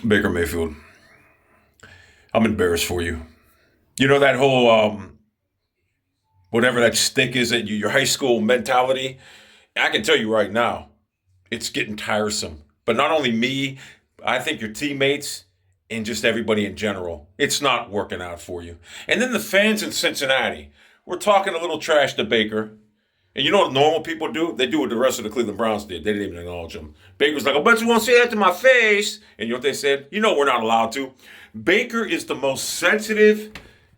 Baker Mayfield, I'm embarrassed for you. You know that whole whatever that stick is that your high school mentality. I can tell you right now, it's getting tiresome. But not only me, I think your teammates and just everybody in general. It's not working out for you. And then the fans in Cincinnati, we're talking a little trash to Baker. And you know what normal people do? They do what the rest of the Cleveland Browns did. They didn't even acknowledge him. Baker's like, I bet you won't say that to my face. And you know what they said? You know we're not allowed to. Baker is the most sensitive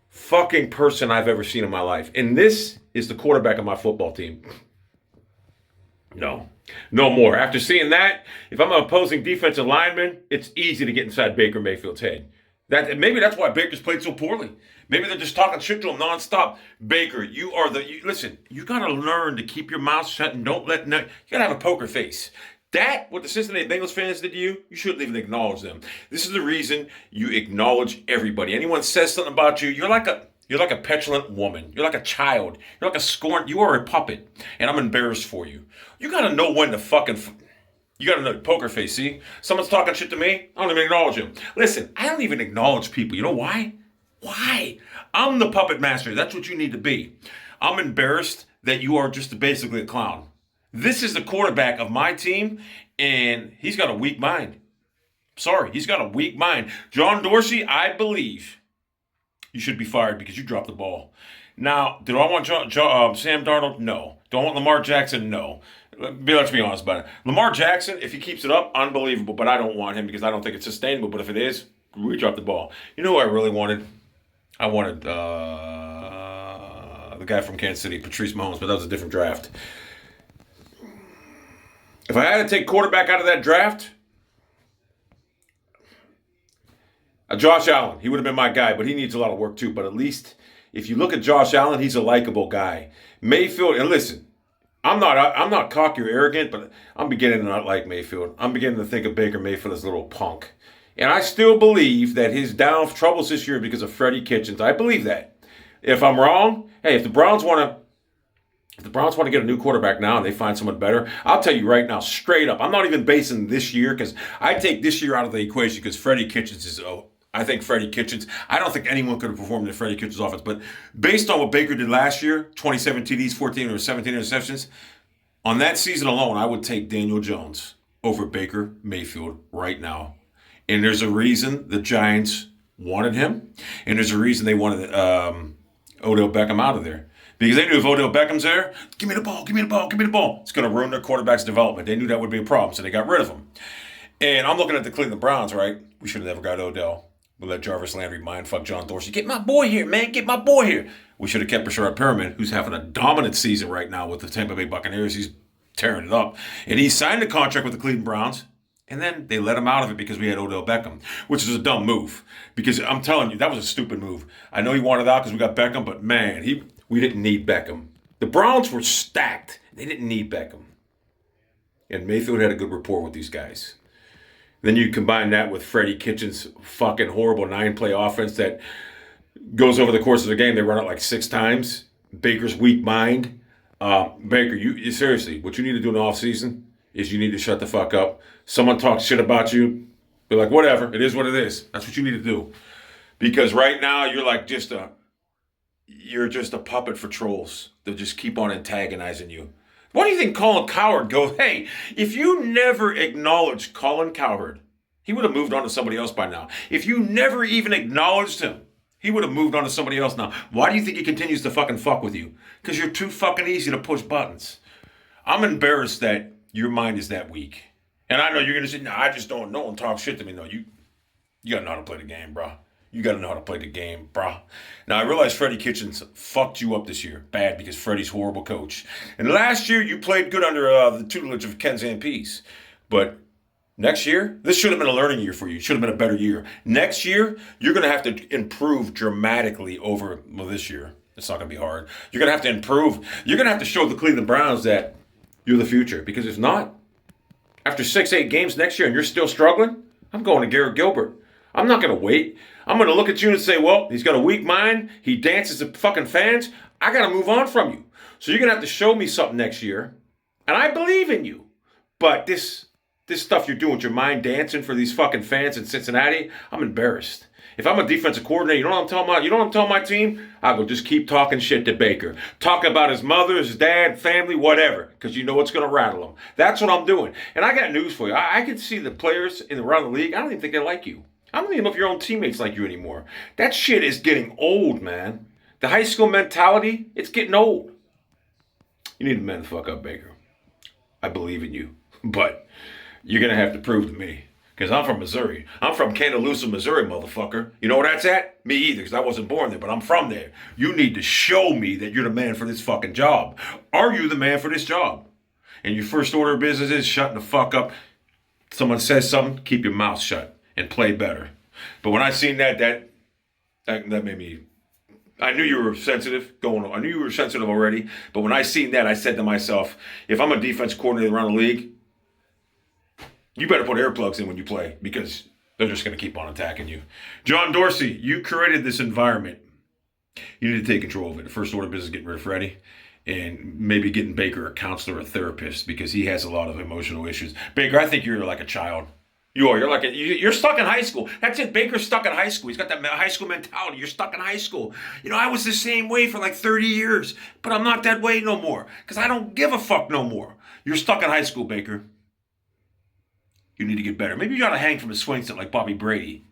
fucking person I've ever seen in my life. And this is the quarterback of my football team. No. No more. After seeing that, if I'm an opposing defensive lineman, it's easy to get inside Baker Mayfield's head. Maybe that's why Baker's played so poorly. Maybe they're just talking shit to him nonstop. Baker, listen, you got to learn to keep your mouth shut and don't let, you got to have a poker face. What the Cincinnati Bengals fans did to you, you shouldn't even acknowledge them. This is the reason you acknowledge everybody. Anyone says something about you, you're like a petulant woman. You're like a child. You're like a scorn. You are a puppet. And I'm embarrassed for you. You got to know when to you got to know poker face, see? Someone's talking shit to me, I don't even acknowledge him. Listen, I don't even acknowledge people. You know why? Why? I'm the puppet master. That's what you need to be. I'm embarrassed that you are just basically a clown. This is the quarterback of my team, and he's got a weak mind. Sorry, he's got a weak mind. John Dorsey, I believe you should be fired because you dropped the ball. Now, do I want Sam Darnold? No. Do I want Lamar Jackson? No. Let's be honest about it. Lamar Jackson, if he keeps it up, unbelievable. But I don't want him because I don't think it's sustainable. But if it is, we dropped the ball. You know who I really wanted? I wanted the guy from Kansas City, Patrice Mahomes, but that was a different draft. If I had to take quarterback out of that draft, Josh Allen, he would have been my guy, but he needs a lot of work too. But at least if you look at Josh Allen, he's a likable guy. Mayfield, and listen, I'm not cocky or arrogant, but I'm beginning to not like Mayfield. I'm beginning to think of Baker Mayfield as a little punk. And I still believe that his troubles this year because of Freddie Kitchens. I believe that. If I'm wrong, hey, if the Browns want to get a new quarterback now and they find someone better, I'll tell you right now, straight up, I'm not even basing this year because I take this year out of the equation because Freddie Kitchens is I think Freddie Kitchens, I don't think anyone could have performed in Freddie Kitchens' offense. But based on what Baker did last year, 27 TDs, 14 or 17 interceptions, on that season alone, I would take Daniel Jones over Baker Mayfield right now. And there's a reason the Giants wanted him. And there's a reason they wanted Odell Beckham out of there. Because they knew if Odell Beckham's there, give me the ball, give me the ball, give me the ball. It's going to ruin their quarterback's development. They knew that would be a problem, so they got rid of him. And I'm looking at the Cleveland Browns, right? We should have never got Odell. We let Jarvis Landry mindfuck John Dorsey. Get my boy here, man. Get my boy here. We should have kept Rashard Perriman, who's having a dominant season right now with the Tampa Bay Buccaneers. He's tearing it up. And he signed a contract with the Cleveland Browns. And then they let him out of it because we had Odell Beckham, which is a dumb move. Because I'm telling you, that was a stupid move. I know he wanted out because we got Beckham, but man, we didn't need Beckham. The Browns were stacked. They didn't need Beckham. And Mayfield had a good rapport with these guys. Then you combine that with Freddie Kitchens' fucking horrible 9-play offense that goes over the course of the game. They run it like 6 times. Baker's weak mind. Baker, you seriously, what you need to do in the offseason is you need to shut the fuck up. Someone talks shit about you, be like, whatever, it is what it is. That's what you need to do. Because right now you're like you're just a puppet for trolls. They'll just keep on antagonizing you. Why do you think Colin Cowherd goes, hey, if you never acknowledged Colin Cowherd, he would have moved on to somebody else by now. If you never even acknowledged him, he would have moved on to somebody else now. Why do you think he continues to fucking fuck with you? Because you're too fucking easy to push buttons. I'm embarrassed that your mind is that weak. And I know you're going to say, no, I just don't know and talk shit to me. No, you got to know how to play the game, bro. You got to know how to play the game, bro. Now, I realize Freddie Kitchens fucked you up this year. Bad, because Freddie's a horrible coach. And last year, you played good under the tutelage of Ken Zampese. But next year, this should have been a learning year for you. It should have been a better year. Next year, you're going to have to improve dramatically over this year. It's not going to be hard. You're going to have to improve. You're going to have to show the Cleveland Browns that you're the future. Because if not, after 6-8 games next year and you're still struggling, I'm going to Garrett Gilbert. I'm not going to wait. I'm going to look at you and say, well, he's got a weak mind. He dances at fucking fans. I got to move on from you. So you're going to have to show me something next year. And I believe in you. But this this stuff you're doing with your mind dancing for these fucking fans in Cincinnati, I'm embarrassed. If I'm a defensive coordinator, you know what I'm telling my team? I go, just keep talking shit to Baker. Talk about his mother, his dad, family, whatever, because you know it's going to rattle him. That's what I'm doing. And I got news for you. I can see the players around the league. I don't even think they like you. I don't even know if your own teammates like you anymore. That shit is getting old, man. The high school mentality, it's getting old. You need to man the fuck up, Baker. I believe in you. But you're going to have to prove to me. Because I'm from Missouri. I'm from Cantaloupe, Missouri, motherfucker. You know where that's at? Me either, because I wasn't born there, but I'm from there. You need to show me that you're the man for this fucking job. Are you the man for this job? And your first order of business is shutting the fuck up. Someone says something, keep your mouth shut and play better. But when I seen that made me... I knew you were sensitive I knew you were sensitive already, but when I seen that, I said to myself, if I'm a defense coordinator around the league, you better put earplugs in when you play because they're just going to keep on attacking you. John Dorsey, you created this environment. You need to take control of it. The first order of business is getting rid of Freddie and maybe getting Baker a counselor, a therapist, because he has a lot of emotional issues. Baker, I think you're like a child. You are. You're stuck in high school. That's it. Baker's stuck in high school. He's got that high school mentality. You're stuck in high school. You know, I was the same way for like 30 years, but I'm not that way no more because I don't give a fuck no more. You're stuck in high school, Baker. You need to get better. Maybe you gotta hang from a swing set like Bobby Brady.